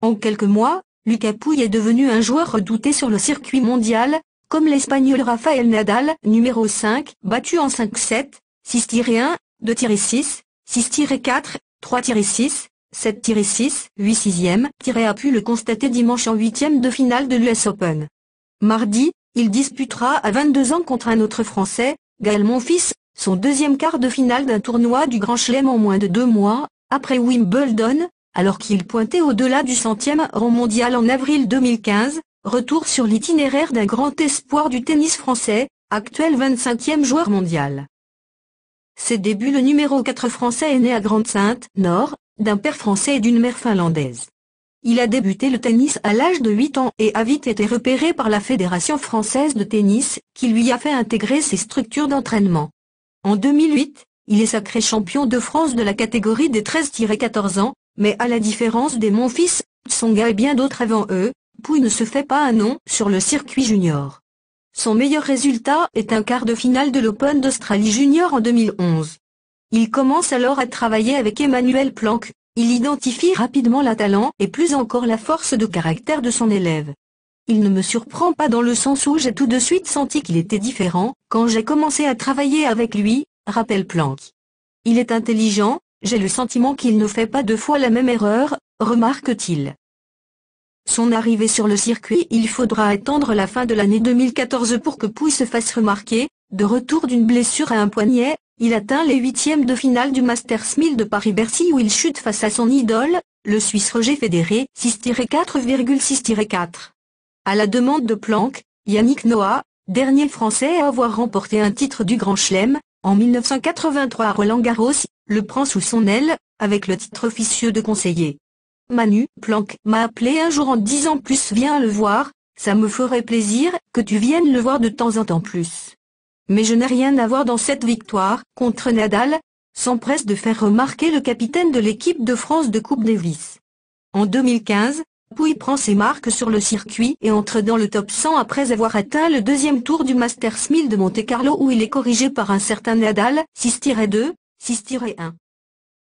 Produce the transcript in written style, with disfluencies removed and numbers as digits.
En quelques mois, Lucas Pouille est devenu un joueur redouté sur le circuit mondial, comme l'Espagnol Rafael Nadal, numéro 5, battu en 5-7, 6-1, 2-6, 6-4, 3-6, 7-6, 8-6, a pu le constater dimanche en huitième de finale de l'US Open. Mardi, il disputera à 22 ans contre un autre Français, Gaël Monfils, son deuxième quart de finale d'un tournoi du Grand Chelem en moins de 2 mois, après Wimbledon, alors qu'il pointait au-delà du 100e rang mondial en avril 2015, retour sur l'itinéraire d'un grand espoir du tennis français, actuel 25e joueur mondial. Ses débuts. Le numéro 4 français est né à Grande-Synthe, Nord, d'un père français et d'une mère finlandaise. Il a débuté le tennis à l'âge de 8 ans et a vite été repéré par la Fédération française de tennis, qui lui a fait intégrer ses structures d'entraînement. En 2008, il est sacré champion de France de la catégorie des 13-14 ans, mais à la différence des Monfils, Tsonga et bien d'autres avant eux, Pouille ne se fait pas un nom sur le circuit junior. Son meilleur résultat est un quart de finale de l'Open d'Australie Junior en 2011. Il commence alors à travailler avec Emmanuel Planck. Il identifie rapidement la talent et plus encore la force de caractère de son élève. Il ne me surprend pas dans le sens où j'ai tout de suite senti qu'il était différent quand j'ai commencé à travailler avec lui, rappelle Planck. Il est intelligent, j'ai le sentiment qu'il ne fait pas 2 fois la même erreur, remarque-t-il. Son arrivée sur le circuit. Il faudra attendre la fin de l'année 2014 pour que Pouille se fasse remarquer. De retour d'une blessure à un poignet, il atteint les huitièmes de finale du Masters 1000 de Paris-Bercy où il chute face à son idole, le Suisse Roger Federer, 6-4,6-4. À la demande de Planck, Yannick Noah, dernier Français à avoir remporté un titre du Grand Chelem, en 1983 à Roland-Garros, le prend sous son aile, avec le titre officieux de conseiller. Manu, Planck m'a appelé un jour en disant plus viens le voir, ça me ferait plaisir que tu viennes le voir de temps en temps plus. Mais je n'ai rien à voir dans cette victoire contre Nadal, s'empresse de faire remarquer le capitaine de l'équipe de France de Coupe Davis. En 2015, Pouille prend ses marques sur le circuit et entre dans le top 100 après avoir atteint le deuxième tour du Masters 1000 de Monte-Carlo où il est corrigé par un certain Nadal, 6-2, 6-1.